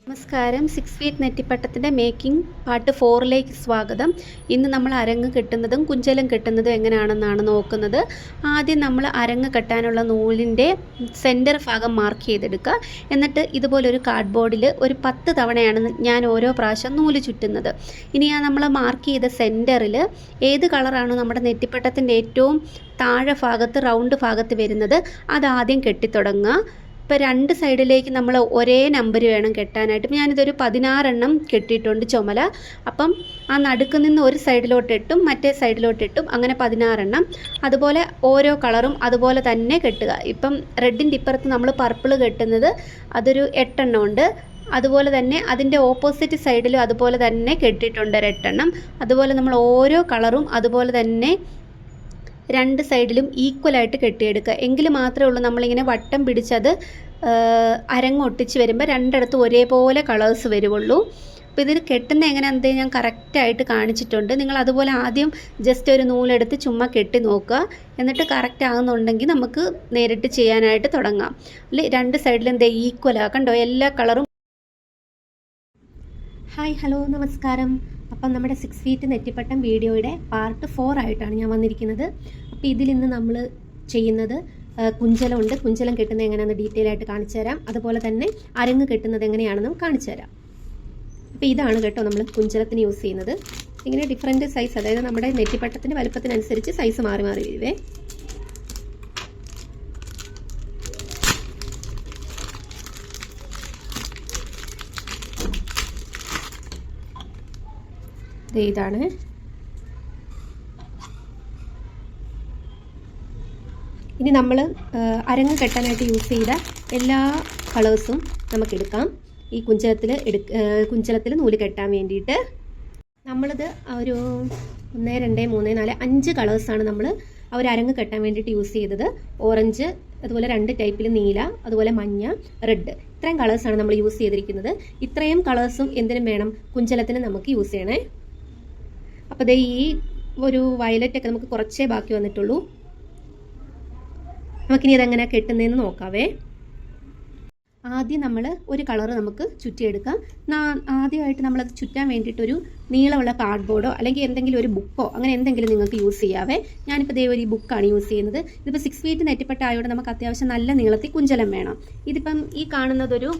നമസ്കാരം. 6 feet നെറ്റിപ്പട്ടത്തിൻ്റെ making part 4ലേക്ക് സ്വാഗതം. ഇന്ന് നമ്മൾ അരങ്ങ് കെട്ടുന്നതും കുഞ്ചലം കെട്ടുന്നതും എങ്ങനെയാണെന്നാണ് നോക്കുന്നത്. ആദ്യം നമ്മൾ അരങ്ങ് കെട്ടാനുള്ള നൂലിൻ്റെ സെൻറ്റർ ഭാഗം മാർക്ക് ചെയ്തെടുക്കുക. എന്നിട്ട് ഇതുപോലൊരു കാർഡ്ബോർഡിൽ ഒരു 10 തവണയാണ് ഞാൻ ഓരോ പ്രാവശ്യം നൂല് ചുറ്റുന്നത്. ഇനി നമ്മൾ മാർക്ക് ചെയ്ത സെൻറ്ററിൽ ഏത് കളറാണോ നമ്മുടെ നെറ്റിപ്പട്ടത്തിൻ്റെ ഏറ്റവും താഴെ ഭാഗത്ത് റൗണ്ട് ഭാഗത്ത് വരുന്നത് അതാദ്യം കെട്ടിത്തുടങ്ങുക. ഇപ്പോൾ 2 സൈഡിലേക്ക് നമ്മൾ ഒരേ നമ്പർ വേണം കെട്ടാനായിട്ട്. ഇപ്പം ഞാനിതൊരു 16 എണ്ണം കെട്ടിയിട്ടുണ്ട് ചുമല. അപ്പം ആ നടുക്ക് നിന്ന് ഒരു സൈഡിലോട്ടിട്ടും മറ്റേ സൈഡിലോട്ടിട്ടും അങ്ങനെ 16 എണ്ണം. അതുപോലെ ഓരോ കളറും അതുപോലെ തന്നെ കെട്ടുക. ഇപ്പം റെഡിൻ്റെ ഇപ്പുറത്ത് നമ്മൾ പർപ്പിൾ കെട്ടുന്നത് അതൊരു 8 എണ്ണം ഉണ്ട്. അതുപോലെ തന്നെ അതിൻ്റെ ഓപ്പോസിറ്റ് സൈഡിലും അതുപോലെ തന്നെ കെട്ടിയിട്ടുണ്ട് 8 എണ്ണം. അതുപോലെ നമ്മൾ ഓരോ കളറും അതുപോലെ തന്നെ 2 സൈഡിലും ഈക്വലായിട്ട് കെട്ടിയെടുക്കുക. എങ്കിൽ മാത്രമേ ഉള്ളൂ നമ്മളിങ്ങനെ വട്ടം പിടിച്ചത് അരങ്ങൊട്ടിച്ച് വരുമ്പോൾ രണ്ടിടത്തും ഒരേപോലെ കളേഴ്സ് വരുള്ളൂ. അപ്പോൾ ഇതിൽ കെട്ടുന്ന എങ്ങനെയാണെന്ന് ഞാൻ കറക്റ്റായിട്ട് കാണിച്ചിട്ടുണ്ട്. നിങ്ങൾ അതുപോലെ ആദ്യം ജസ്റ്റ് ഒരു നൂലെടുത്ത് ചുമ്മാ കെട്ടി നോക്കുക. എന്നിട്ട് കറക്റ്റ് ആകുന്നുണ്ടെങ്കിൽ നമുക്ക് നേരിട്ട് ചെയ്യാനായിട്ട് തുടങ്ങാം. അല്ലെ 2 സൈഡിലും എന്താ ഈക്വലാക്കണ്ടോ എല്ലാ കളറും. ഹായ്, ഹലോ, നമസ്കാരം. അപ്പം നമ്മുടെ 6 ഫീറ്റ് നെറ്റിപ്പട്ടം വീഡിയോയുടെ പാർട്ട് 4 ആയിട്ടാണ് ഞാൻ വന്നിരിക്കുന്നത്. അപ്പോൾ ഇതിൽ ഇന്ന് നമ്മൾ ചെയ്യുന്നത് കുഞ്ചലമുണ്ട്. കുഞ്ചലം കെട്ടുന്നത് എങ്ങനെയാണെന്ന് ഡീറ്റെയിൽ ആയിട്ട് കാണിച്ചു തരാം. അതുപോലെ തന്നെ അരങ്ങ് കെട്ടുന്നത് എങ്ങനെയാണെന്നും കാണിച്ചു തരാം. അപ്പോൾ ഇതാണ് കേട്ടോ നമ്മൾ കുഞ്ചലത്തിന് യൂസ് ചെയ്യുന്നത്. ഇങ്ങനെ ഡിഫറെൻറ്റ് സൈസ്, അതായത് നമ്മുടെ നെറ്റിപ്പട്ടത്തിൻ്റെ വലുപ്പത്തിനനുസരിച്ച് സൈസ് മാറി മാറി വരുവേ. ഇതാണ്. ഇനി നമ്മൾ അരങ്ങ് കെട്ടാനായിട്ട് യൂസ് ചെയ്ത എല്ലാ കളേഴ്സും നമുക്കെടുക്കാം. ഈ കുഞ്ചലത്തിൽ നൂല് കെട്ടാൻ വേണ്ടിയിട്ട് നമ്മളിത് ഒരു 1, 2, 3, 4, 5 കളേഴ്സാണ് നമ്മൾ ഒരു അരങ്ങ് കെട്ടാൻ വേണ്ടിയിട്ട് യൂസ് ചെയ്തത്. ഓറഞ്ച്, അതുപോലെ 2 ടൈപ്പിൽ നീല, അതുപോലെ മഞ്ഞ, റെഡ്. ഇത്രയും കളേഴ്സാണ് നമ്മൾ യൂസ് ചെയ്തിരിക്കുന്നത്. ഇത്രയും കളേഴ്സും എന്തിനും വേണം, കുഞ്ചലത്തിന് നമുക്ക് യൂസ് ചെയ്യണേ. അപ്പോൾ ദേ ഈ ഒരു വയലറ്റൊക്കെ നമുക്ക് കുറച്ചേ ബാക്കി വന്നിട്ടുള്ളൂ. നമുക്കിനി ഇതെങ്ങനെ കെട്ടുന്നതെന്ന് നോക്കാവേ. ആദ്യം നമ്മൾ ഒരു കളറ് നമുക്ക് ചുറ്റിയെടുക്കാം. ആദ്യമായിട്ട് നമ്മളത് ചുറ്റാൻ വേണ്ടിയിട്ടൊരു നീളമുള്ള കാർഡ്ബോർഡോ അല്ലെങ്കിൽ എന്തെങ്കിലും ഒരു ബുക്കോ അങ്ങനെ എന്തെങ്കിലും നിങ്ങൾക്ക് യൂസ് ചെയ്യാവേ. ഞാനിപ്പോൾ ദേ ഒരു ബുക്കാണ് യൂസ് ചെയ്യുന്നത്. ഇതിപ്പോൾ 6 ഫീറ്റ് നെറ്റിപ്പട്ട ആയതുകൊണ്ട് നമുക്ക് അത്യാവശ്യം നല്ല നീളത്തിൽ കുഞ്ചലം വേണം. ഇതിപ്പം ഈ കാണുന്നതൊരു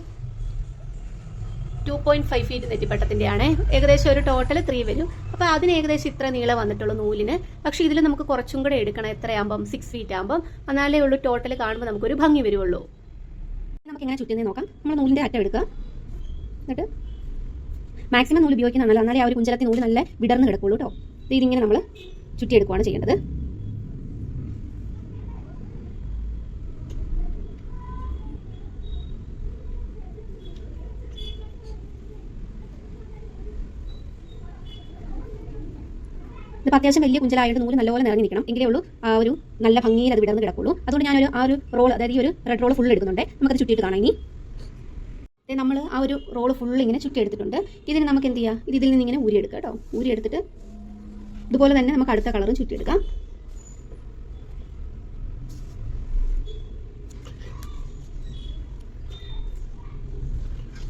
2.5 ഫീറ്റ് നെറ്റിപ്പട്ടത്തിൻ്റെ ആണ്. ഏകദേശം ഒരു ടോട്ടൽ 3 വരും. അപ്പോൾ അതിന് ഏകദേശം ഇത്ര നീളം വന്നിട്ടുള്ളൂ നൂലിന്. പക്ഷേ ഇതിൽ നമുക്ക് കുറച്ചും കൂടെ എടുക്കണം. എത്രയാകുമ്പം 6 ഫീറ്റ് ആകുമ്പം എന്നാലേ ഉള്ളൂ ടോട്ടൽ കാണുമ്പോൾ നമുക്കൊരു ഭംഗി വരുള്ളൂ. നമുക്ക് എങ്ങനെ ചുറ്റുന്നേ നോക്കാം. നമ്മൾ നൂലിൻ്റെ അറ്റം എടുക്കുക. എന്നിട്ട് മാക്സിമം നൂല് ഉപയോഗിക്കുന്നതാണല്ലോ, എന്നാലേ ആ ഒരു കുഞ്ചലത്തിൽ നൂല് നല്ല വിടർന്ന് കിടക്കുള്ളൂ കേട്ടോ. ഇതിങ്ങനെ നമ്മൾ ചുറ്റിയെടുക്കുകയാണ് ചെയ്യേണ്ടത്. ഇതിപ്പോൾ അത്യാവശ്യം വലിയ കുഞ്ചലായിട്ട് നൂല് നല്ലപോലെ നിറഞ്ഞു നിൽക്കണം. എങ്കിലേ ഉള്ളൂ ആ ഒരു നല്ല ഭംഗിയിൽ അത് വിടർന്ന് കിടക്കുള്ളൂ. അതുകൊണ്ട് ഞാനൊരു ആ ഒരു റോൾ, അതായത് ഈ ഒരു റെഡ് റോൾ ഫുൾ എടുക്കുന്നുണ്ട്. നമുക്കത് ചുറ്റിയിട്ട് കാണാം. ഇനി നമ്മൾ ആ ഒരു റോൾ ഫുൾ ഇങ്ങനെ ചുറ്റി എടുത്തിട്ടുണ്ട്. ഇതിന് നമുക്ക് എന്ത് ചെയ്യാം, ഇതിൽ നിന്ന് ഇങ്ങനെ ഊരിയെടുക്കുക കേട്ടോ. ഊരിയെടുത്തിട്ട് ഇതുപോലെ തന്നെ നമുക്ക് അടുത്ത കളറും ചുറ്റിയെടുക്കാം.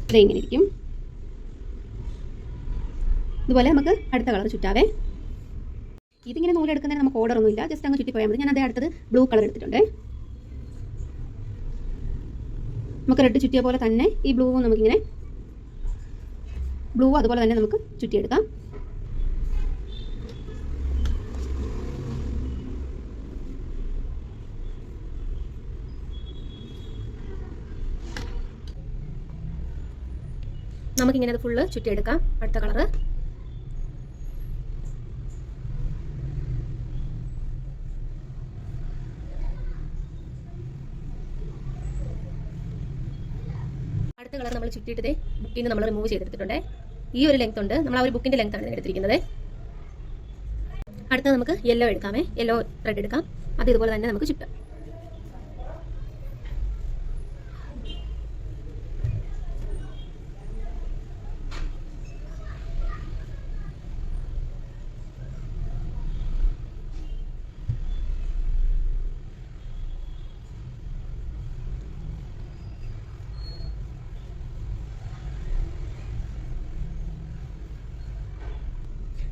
ഇതെങ്ങനെ ഇരിക്കും. ഇതുപോലെ നമുക്ക് അടുത്ത കളർ ചുറ്റാവേ. ഇതിങ്ങനെ നൂലെടുക്കുന്നതിന് നമുക്ക് ഓർഡർ ഒന്നുമില്ല, ജസ്റ്റ് അങ്ങ് ചുറ്റി പോയാൽ മതി. ഞാൻ അതേ അടുത്തത് ബ്ലൂ കളർ എടുത്തിട്ടുണ്ട്. നമുക്ക് റെഡ് ചുറ്റിയ പോലെ തന്നെ ഈ ബ്ലൂവും നമുക്കിങ്ങനെ ബ്ലൂ അതുപോലെ തന്നെ നമുക്ക് ചുറ്റിയെടുക്കാം. നമുക്കിങ്ങനെ അത് ഫുള്ള് ചുറ്റിയെടുക്കാം. അടുത്ത കളറ് നമ്മൾ ചുറ്റിയിട്ട് ബുക്കിൽ നിന്ന് നമ്മൾ റിമൂവ് ചെയ്തെടുത്തിട്ടുണ്ട്. ഈ ഒരു ലെങ്ത് ഉണ്ട്. നമ്മൾ ആ ഒരു ബുക്കിന്റെ ലെങ്ത് ആണ് എടുത്തിരിക്കുന്നത്. അടുത്ത നമുക്ക് യെല്ലോ എടുക്കാമേ. യെല്ലോ ത്രെഡ് എടുക്കാം. അത് ഇതുപോലെ തന്നെ നമുക്ക് ചുറ്റാം.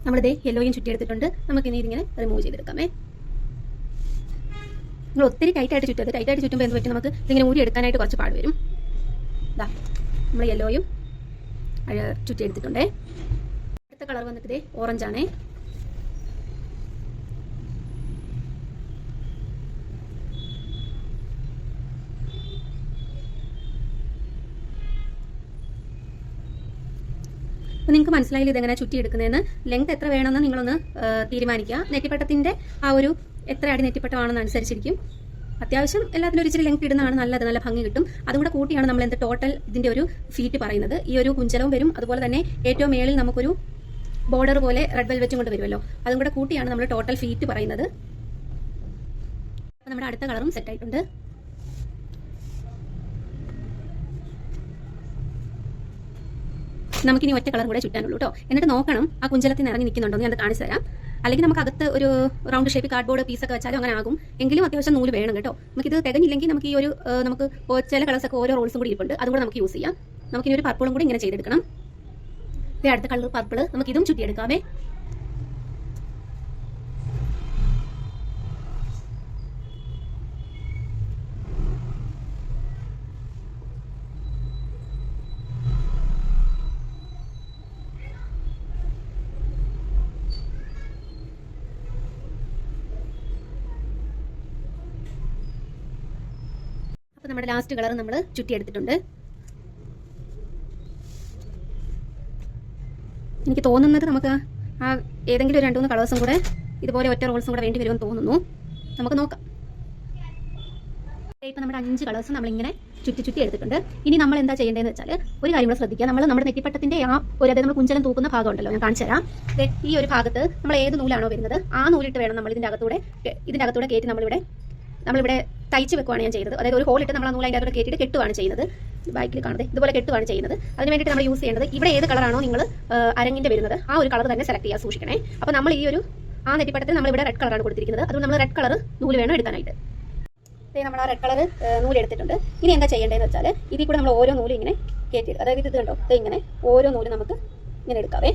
നമ്മളിതേ യെല്ലോയും ചുറ്റിയെടുത്തിട്ടുണ്ട്. നമുക്കിനി ഇതിങ്ങനെ റിമൂവ് ചെയ്തെടുക്കാമേ. നിങ്ങൾ ഒത്തിരി ടൈറ്റായിട്ട് ചുറ്റരുത്. ടൈറ്റായിട്ട് ചുറ്റുമ്പോൾ എന്ത് പറ്റും, നമുക്ക് ഇതിങ്ങനെ ഊരി എടുക്കാനായിട്ട് കുറച്ച് പാട് വരും. ഇതാ നമ്മൾ യെല്ലോയും ചുറ്റിയെടുത്തിട്ടുണ്ടേ. അടുത്ത കളർ വന്നിട്ട് ഇതേ ഓറഞ്ചാണേ. അപ്പോൾ നിങ്ങൾക്ക് മനസ്സിലായില്ല ഇതെങ്ങനെ ചുറ്റിയെടുക്കുന്നതെന്ന്. ലെങ്ത് എത്ര വേണമെന്ന് നിങ്ങളൊന്ന് തീരുമാനിക്കുക. നെറ്റിപ്പട്ടത്തിൻ്റെ ആ ഒരു എത്ര അടി നെറ്റിപ്പട്ടമാണെന്ന് അനുസരിച്ചിരിക്കും. അത്യാവശ്യം എല്ലാത്തിനും ഒരു ഇച്ചിരി ലെങ്ത് ഇടുന്നതാണ് നല്ലത്, നല്ല ഭംഗി കിട്ടും. അതും കൂടെ കൂട്ടിയാണ് നമ്മൾ എന്ത് ടോട്ടൽ ഇതിൻ്റെ ഒരു ഫീറ്റ് പറയുന്നത്. ഈ ഒരു കുഞ്ചലവും വരും, അതുപോലെ തന്നെ ഏറ്റവും മേളിൽ നമുക്കൊരു ബോർഡർ പോലെ റെഡ് വെൽവെറ്റും കൊണ്ട് വരുമല്ലോ, അതും കൂടെ കൂട്ടിയാണ് നമ്മൾ ടോട്ടൽ ഫീറ്റ് പറയുന്നത്. അപ്പോൾ നമ്മുടെ അടുത്ത കളറും സെറ്റ് ആയിട്ടുണ്ട്. നമുക്കിനി ഒറ്റ കളർ കൂടെ ചുറ്റാനുള്ളൂ കേട്ടോ. എന്നിട്ട് നോക്കണം ആ കുഞ്ചലത്തിൽ നിന്ന് ഇറങ്ങി നിൽക്കുന്നുണ്ടോ, ഞാൻ അത് കാണിച്ചു തരാം. അല്ലെങ്കിൽ നമുക്ക് അകത്ത് ഒരു റൗണ്ട് ഷേപ്പ് കാർഡ്ബോർഡ് പീസൊക്കെ വെച്ചാലും അങ്ങനെ ആകും. എങ്കിലും അത്യാവശ്യം നൂല് വേണം കേട്ടോ. നമുക്കിത് തികഞ്ഞില്ലെങ്കിൽ നമുക്ക് ഈ ഒരു നമുക്ക് ചില കളേഴ്സൊക്കെ ഓരോ റോൾസും കൂടി ഇരിപ്പുണ്ട്, അതുകൂടെ നമുക്ക് യൂസ് ചെയ്യാം. നമുക്കിനി ഒരു പർപ്പിളും കൂടി ഇങ്ങനെ ചെയ്തെടുക്കണം. അടുത്ത കളർ പർപ്പിൾ, നമുക്കിതും ചുറ്റിയെടുക്കാമേ. അപ്പോൾ നമ്മുടെ ലാസ്റ്റ് കളർ നമ്മൾ ചുറ്റിയെടുത്തിട്ടുണ്ട്. എനിക്ക് തോന്നുന്നത് നമുക്ക് ആ ഏതെങ്കിലും 2-3 കളേഴ്സും കൂടെ ഇതുപോലെ ഒറ്റ റോൾസും കൂടെ വേണ്ടി വരുമെന്ന് തോന്നുന്നു. നമുക്ക് നോക്കാം. ഇപ്പോൾ നമ്മുടെ 5 കളേഴ്സ് നമ്മളിങ്ങനെ ചുറ്റി എടുത്തിട്ടുണ്ട്. ഇനി നമ്മൾ എന്താ ചെയ്യേണ്ടതെന്ന് വെച്ചാൽ ഒരു കാര്യം കൂടെ ശ്രദ്ധിക്കുക. നമ്മൾ നമ്മുടെ നെറ്റിപ്പട്ടത്തിൻ്റെ ആ ഒരു അതായത് നമ്മൾ കുഞ്ചലം തൂക്കുന്ന ഭാഗം ഉണ്ടല്ലോ, ഞാൻ കാണിച്ചു തരാം. ഈ ഒരു ഭാഗത്ത് നമ്മൾ ഏത് നൂലാണോ വരുന്നത് ആ നൂലിട്ട് വേണം നമ്മൾ ഇതിൻ്റെ അകത്തൂടെ കയറ്റി നമ്മളിവിടെ തയ്ച്ച് വെക്കുകയാണ് ഞാൻ ചെയ്തത്. അതായത് ഒരു ഹോളിട്ട് നമ്മൾ ആ നൂല് അതിൻ്റെ അകത്തോടെ കയറ്റിയിട്ട് കെട്ടുകയാണ് ചെയ്യുന്നത്. ബാക്കിൽ കാണുന്നത് ഇതുപോലെ കെട്ടുകയാണ് ചെയ്യുന്നത്. അതിന് വേണ്ടിയിട്ട് നമ്മൾ യൂസ് ചെയ്യേണ്ടത് ഇവിടെ ഏത് കളറാണോ നിങ്ങൾ അരങ്ങിൻ്റെ വരുന്നത് ആ ഒരു കളർ തന്നെ സെലക്ട് ചെയ്യാൻ സൂക്ഷിക്കണേ. അപ്പോൾ നമ്മൾ ഈ ഒരു ആ നെറ്റിപ്പട്ടത്തിൽ നമ്മളിവിടെ റെഡ് കളറാണ് കൊടുത്തിരിക്കുന്നത്. അതുകൊണ്ട് നമ്മൾ റെഡ് കളർ നൂല് വേണം എടുക്കാനായിട്ട്. നമ്മൾ ആ റെഡ് കളർ നൂല് എടുത്തിട്ടുണ്ട്. ഇനി എന്താ ചെയ്യേണ്ടതെന്ന് വെച്ചാൽ ഇതിൽ കൂടെ നമ്മൾ ഓരോ നൂല് ഇങ്ങനെ കയറ്റിയെടുക്കുക. അതായത് ഇത് കണ്ടോ, ഇങ്ങനെ ഓരോ നൂല് നമുക്ക് ഇങ്ങനെ എടുക്കാവേ.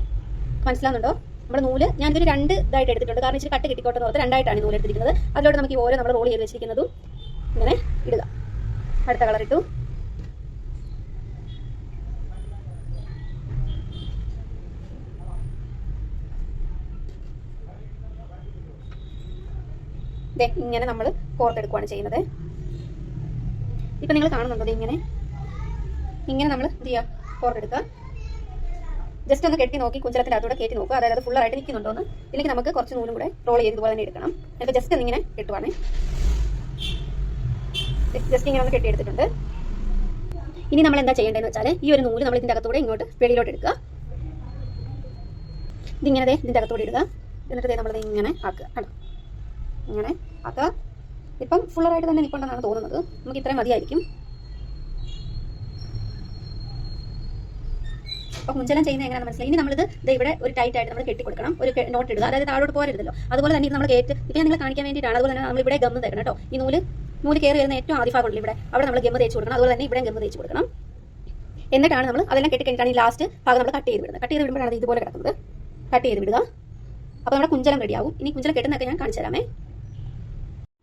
മനസ്സിലാവുന്നുണ്ടോ? നമ്മുടെ നൂല് ഞാനൊരു 2 ഇതായിട്ട് എടുത്തിട്ടുണ്ട്. കാരണം ഇച്ചിരി കട്ട് കിട്ടിക്കോട്ടെ എന്ന് ഓർത്ത് 2ആയിട്ടാണ് നൂല് എടുത്തിരിക്കുന്നത്. അതിലോട്ട് നമുക്ക് ഈ ഓരോ നമ്മൾ റോൾ ചെയ്ത് വെച്ചിരിക്കുന്നതും ഇങ്ങനെ ഇടുക. അടുത്ത കളർ ഇട്ടു. ഇങ്ങനെ നമ്മൾ കോർത്തെടുക്കുകയാണ് ചെയ്യുന്നത്. ഇപ്പം നിങ്ങൾ കാണുന്നുണ്ടോ, ഇങ്ങനെ നമ്മൾ എന്ത് ചെയ്യുക, കോർത്തെടുക്കുക. ജസ്റ്റ് ഒന്ന് കെട്ടി നോക്കി കുഞ്ചലത്തിൻ്റെ അകത്തൂടെ കയറ്റി നോക്കുക. അതായത് അത് ഫുള്ളായിട്ട് നിൽക്കുന്നുണ്ടോ എന്ന്. ഇല്ലെങ്കിൽ നമുക്ക് കുറച്ച് നൂലും കൂടെ റോൾ ചെയ്ത് ഇതുപോലെ തന്നെ എടുക്കണം. എന്നിട്ട് ജസ്റ്റ് ഒന്നിങ്ങനെ കെട്ടുവാണ്. ജസ്റ്റ് ഇങ്ങനെ ഒന്ന് കെട്ടിയെടുത്തിട്ടുണ്ട്. ഇനി നമ്മൾ എന്താ ചെയ്യേണ്ടതെന്ന് വെച്ചാൽ ഈ ഒരു നൂല് നമ്മൾ ഇതിൻ്റെ അകത്തൂടെ ഇങ്ങോട്ട് വെളിയിലോട്ട് എടുക്കുക. ഇതിങ്ങനെ ഇതിൻ്റെ അകത്തൂടെ ഇടുക. എന്നിട്ട് നമ്മളത് ഇങ്ങനെ ആക്കുക. കണ്ടോ, ഇങ്ങനെ ആക്കുക. ഇപ്പം ഫുള്ളറായിട്ട് തന്നെ നിൽപ്പുണ്ടെന്നാണ് തോന്നുന്നത്. നമുക്ക് ഇത്രയും മതിയായിരിക്കും. അപ്പോൾ കുഞ്ചലം ചെയ്യുന്നത് എങ്ങനെയാണെന്ന് മനസ്സിലായി. ഇനി നമ്മളിത് ഇവിടെ ഒരു ടൈറ്റ് ആയിട്ട് നമ്മൾ കെട്ടി കൊടുക്കണം. ഒരു നോട്ട് ഇടുക. അതായത് താഴോട്ട് പോരരുതല്ലോ. അതുപോലെ തന്നെ ഇത് നമ്മൾ കയറ്റ് ഇപ്പം ഞാൻ നിങ്ങളെ കാണിക്കാൻ വേണ്ടിയിട്ടാണ്. അതുപോലെ തന്നെ നമ്മളിവിടെ ഗമ്മ് തരണം കേട്ടോ. ഈ നൂല് കയറി വരുന്ന ഏറ്റവും ആദ്യ ഭാഗമുണ്ട് ഇവിടെ, അവിടെ നമ്മൾ ഗമ്മ് തേച്ച് കൊടുക്കണം. അതുപോലെ തന്നെ ഇവിടെ ഗമ്മ് തേച്ച് കൊടുക്കണം. എന്നിട്ടാണ് നമ്മൾ അതെല്ലാം കെട്ടി കഴിഞ്ഞിട്ടാണ് ഈ ലാസ്റ്റ് ഭാഗം നമ്മൾ കട്ട് ചെയ്ത് വിടുന്നത്. കട്ട് ചെയ്ത് വിടുമ്പോഴാണ് ഇതുപോലെ കിടക്കുന്നത്. കട്ട് ചെയ്ത് വിടുക. അപ്പോൾ നമ്മുടെ കുഞ്ചലം റെഡിയാവും. ഇനി കുഞ്ചലം കെട്ടുന്നതൊക്കെ ഞാൻ കാണിച്ചു തരാമേ.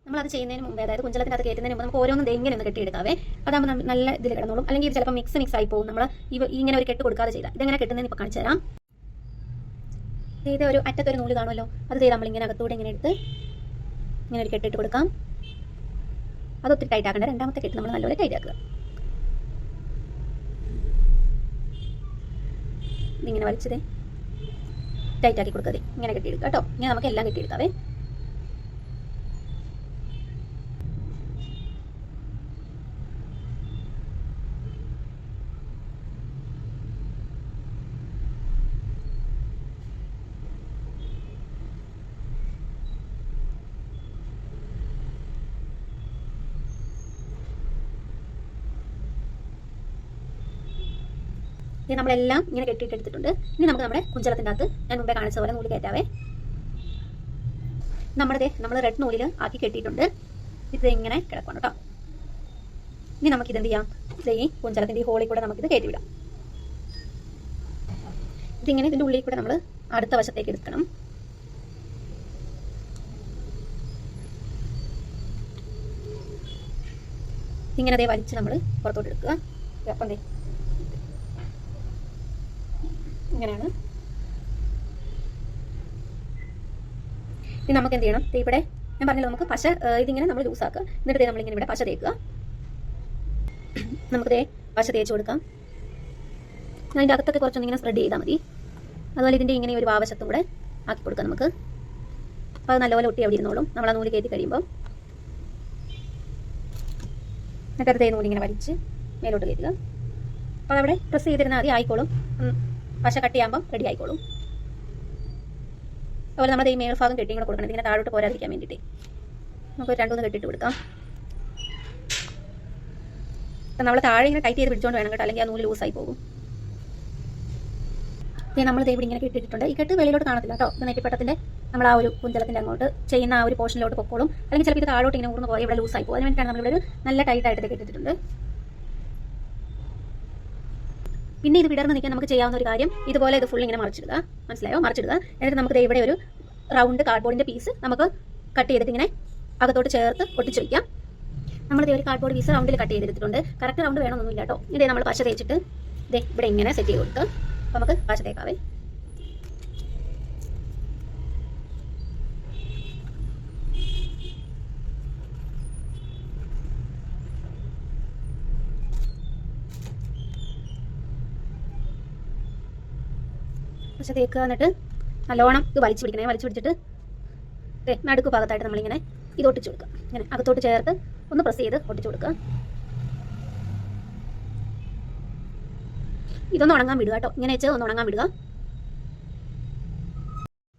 നമ്മളത് ചെയ്യുന്നതിന് മുമ്പേ, അതായത് കുഞ്ചലത്തിൻ്റെ അത് കയറ്റുന്നതിന് മുമ്പ് നമുക്ക് ഓരോന്നും ഇങ്ങനെ ഒന്ന് കെട്ടിയെടുക്കാവേ. അതാകുമ്പോൾ നല്ല ഇതിൽ കിടന്നോളും. അല്ലെങ്കിൽ ഇത് ചിലപ്പോൾ മിക്സ് ആയി പോകും. നമ്മൾ ഇങ്ങനെ ഒരു കെട്ട് കൊടുക്കാതെ ചെയ്താൽ ഇതെങ്ങനെ കെട്ടുന്നതെന്ന് ഇപ്പോൾ കാണിച്ചു തരാം. ഇത് ഒരു അറ്റത്തൊരു നൂല് കാണുമല്ലോ, അത് ചെയ്ത് നമ്മളിങ്ങനെ അകത്തൂടെ ഇങ്ങനെ എടുത്ത് ഇങ്ങനെ ഒരു കെട്ടിട്ട് കൊടുക്കാം. അതൊത്തിരി ടൈറ്റ് ആക്കണ്ട. രണ്ടാമത്തെ കെട്ട് നമ്മൾ നല്ലപോലെ ടൈറ്റ് ആക്കുക. ഇതിങ്ങനെ വലിച്ചതേ ടൈറ്റ് ആക്കി കൊടുക്കാതെ ഇങ്ങനെ കെട്ടിയെടുക്കുക കേട്ടോ. ഇങ്ങനെ നമുക്ക് എല്ലാം കെട്ടിയെടുക്കാവേ. ഇത് നമ്മളെല്ലാം ഇങ്ങനെ കെട്ടിയിട്ടെടുത്തിട്ടുണ്ട്. ഇനി നമുക്ക് നമ്മുടെ കുഞ്ചലത്തിൻ്റെ അകത്ത് ഞാൻ മുമ്പേ കാണിച്ച പോലെ നൂല് കയറ്റാവേ. നമ്മൾ റെഡ് നൂലിൽ ആക്കി കെട്ടിയിട്ടുണ്ട്. ഇത് ഇങ്ങനെ കിടക്കണം കേട്ടോ. ഇനി നമുക്കിത് എന്ത് ചെയ്യാം, ഈ കുഞ്ചലത്തിൻ്റെ ഈ ഹോളിൽ കൂടെ നമുക്കിത് കയറ്റി വിടാം. ഇതിങ്ങനെ ഇതിൻ്റെ ഉള്ളിൽ കൂടെ നമ്മൾ അടുത്ത വശത്തേക്ക് എടുക്കണം. ഇങ്ങനെ അതേ വലിച്ച് നമ്മൾ പുറത്തോട്ട് എടുക്കുക. അപ്പം ദേ ഇങ്ങനെയാണ്. ഇനി നമുക്ക് എന്ത് ചെയ്യണം? ഇവിടെ ഞാൻ പറഞ്ഞല്ലോ, നമുക്ക് പശ ഇതിങ്ങനെ നമ്മൾ ലൂസാക്കുക. എന്നിട്ട് നമ്മളിങ്ങനെ ഇവിടെ പശ തേക്കുക. നമുക്ക് പശ തേച്ച് കൊടുക്കാം. അതിൻ്റെ അകത്തൊക്കെ കുറച്ചൊന്നും ഇങ്ങനെ സ്പ്രെഡ് ചെയ്താൽ മതി. അതുപോലെ ഇതിൻ്റെ ഇങ്ങനെ ഒരു ഭാവശത്തും കൂടെ ആക്കി കൊടുക്കാം നമുക്ക്. അപ്പോൾ അത് നല്ലപോലെ ഒട്ടി അവിടെ ഇരുന്നോളും നമ്മൾ ആ നൂല് കയറ്റി കഴിയുമ്പോൾ. എന്നിട്ട് നൂലിങ്ങനെ വലിച്ച് മേലോട്ട് കയറ്റുക. അപ്പോൾ അവിടെ പ്രസ് ചെയ്തിരുന്നാൽ മതി, ആയിക്കോളും. പശ കട്ട് ചെയ്യുമ്പം റെഡി ആയിക്കോളും. അതുപോലെ നമ്മൾ ഈ മേൽഭാഗം കെട്ടിയും കൂടെ കൊടുക്കണം, ഇങ്ങനെ താഴോട്ട് പോരാതിരിക്കാൻ വേണ്ടിയിട്ട്. നമുക്ക് 2-3 കെട്ടിട്ട് കൊടുക്കാം. അപ്പം നമ്മൾ താഴെ ഇങ്ങനെ ടൈറ്റ് ചെയ്ത് പിടിച്ചുകൊണ്ട് വേണം കേട്ടോ, അല്ലെങ്കിൽ ആ നൂല് ലൂസായി പോകും. നമ്മൾ ഇവിടെ ഇങ്ങനെ കെട്ടിയിട്ടുണ്ട്. ഈ കെട്ട് വെളിയിലോട്ട് കാണത്തില്ല കേട്ടോ. ഇത് നെറ്റിപ്പട്ടത്തിൻ്റെ നമ്മൾ ആ ഒരു കുഞ്ചലത്തിൻ്റെ അങ്ങോട്ട് ചെയ്യുന്ന ആ ഒരു പോർഷനിലോട്ട് പൊക്കോളും. അല്ലെങ്കിൽ ചിലപ്പോൾ ഇത് താഴോട്ട് ഇങ്ങനെ ഊർന്ന് പോയി ഇവിടെ ലൂസായി പോകും. അതിന് വേണ്ടിയിട്ടാണ് നമ്മളിവിടെ ഒരു നല്ല ടൈറ്റായിട്ട് കെട്ടിയിട്ടുണ്ട്. പിന്നെ ഇത് വിടർന്ന് നിൽക്കാൻ നമുക്ക് ചെയ്യാവുന്ന ഒരു കാര്യം, ഇതുപോലെ ഇത് ഫുൾ ഇങ്ങനെ മറിച്ചിടുക. മനസ്സിലായോ? മറിച്ചിടുക. എന്നിട്ട് നമുക്ക് ഇവിടെ ഒരു റൗണ്ട് കാർഡ്ബോർഡിൻ്റെ പീസ് നമുക്ക് കട്ട് ചെയ്തിട്ട് ഇങ്ങനെ അകത്തോട്ട് ചേർത്ത് ഒട്ടിച്ച് വയ്ക്കാം. നമ്മൾ ഒരു കാർഡ്ബോർഡ് പീസ് റൗണ്ടിൽ കട്ട് ചെയ്തെടുത്തിട്ടുണ്ട്. കറക്റ്റ് റൗണ്ട് വേണമെന്നൊന്നുമില്ല കേട്ടോ. ഇതേ നമ്മൾ പശ തേച്ചിട്ട് ഇവിടെ ഇങ്ങനെ സെറ്റ് ചെയ്ത് കൊടുക്കുക. അപ്പോൾ നമുക്ക് പശ തേക്കാവേ. പശ തേക്കുക. എന്നിട്ട് നല്ലോണം ഇത് വലിച്ചു പിടിക്കണേ. വലിച്ചു പിടിച്ചിട്ട് നടുക്ക് ഭാഗത്തായിട്ട് നമ്മളിങ്ങനെ ഇത് ഒട്ടിച്ചു കൊടുക്കുക. ഇങ്ങനെ അകത്തോട്ട് ചേർത്ത് ഒന്ന് പ്രസ് ചെയ്ത് ഒട്ടിച്ചു കൊടുക്കുക. ഇതൊന്ന് ഉണങ്ങാൻ വിടുക കേട്ടോ. ഇങ്ങനെ വെച്ച് ഒന്ന് ഉണങ്ങാൻ വിടുക.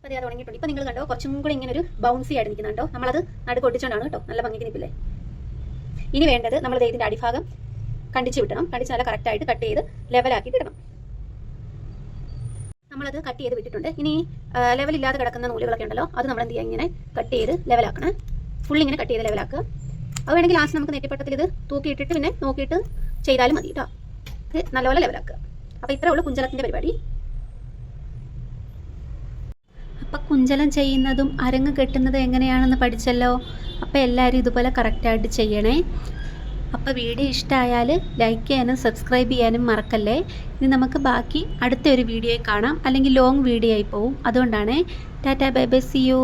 അതെ, അത് ഉണങ്ങിയിട്ടുണ്ട്. ഇപ്പം നിങ്ങൾ കണ്ടോ, കുറച്ചും കൂടി ഇങ്ങനെ ഒരു ബൗൺസി ആയിട്ട് നിൽക്കുന്നുണ്ടോ. നമ്മളത് നടുക്ക് ഒട്ടിച്ചുകൊണ്ടാണ് കേട്ടോ. നല്ല ഭംഗിക്ക് നിൽപ്പില്ലേ. ഇനി വേണ്ടത് നമ്മൾ ഇതിൻ്റെ അടിഭാഗം കണ്ടിച്ച് വിട്ടണം. കണ്ടിച്ച് നല്ല കറക്റ്റായിട്ട് കട്ട് ചെയ്ത് ലെവലാക്കി ഇടണം. നമ്മളത് കട്ട് ചെയ്ത് വിട്ടിട്ടുണ്ട്. ഇനി ലെവലില്ലാതെ കിടക്കുന്ന നൂലുകളൊക്കെ ഉണ്ടല്ലോ, അത് നമ്മൾ എന്ത് ചെയ്യുക, ഇങ്ങനെ കട്ട് ചെയ്ത് ലെവലാക്കണം. ഫുൾ ഇങ്ങനെ കട്ട് ചെയ്ത് ലെവലാക്കുക. അത് വേണമെങ്കിൽ ലാസ്റ്റ് നമുക്ക് നെറ്റിപ്പട്ടത്തിൽ ഇത് തൂക്കിയിട്ടിട്ട് പിന്നെ നോക്കിയിട്ട് ചെയ്താലും മതി കേട്ടോ. ഇത് നല്ലപോലെ ലെവലാക്കുക. അപ്പോൾ ഇത്രേ ഉള്ളൂ കുഞ്ചലത്തിൻ്റെ പരിപാടി. അപ്പം കുഞ്ചലം ചെയ്യുന്നതും അരങ്ങ് കെട്ടുന്നതും എങ്ങനെയാണെന്ന് പഠിച്ചല്ലോ. അപ്പോൾ എല്ലാവരും ഇതുപോലെ കറക്റ്റായിട്ട് ചെയ്യണേ. അപ്പോൾ വീഡിയോ ഇഷ്ടമായാൽ ലൈക്ക് ചെയ്യാനും സബ്സ്ക്രൈബ് ചെയ്യാനും മറക്കല്ലേ. ഇനി നമുക്ക് ബാക്കി അടുത്ത ഒരു വീഡിയോയിൽ കാണാം. അല്ലെങ്കിൽ ലോങ് വീഡിയോ ആയി പോവും. അതുകൊണ്ടാണ്. Tata bye bye, see U.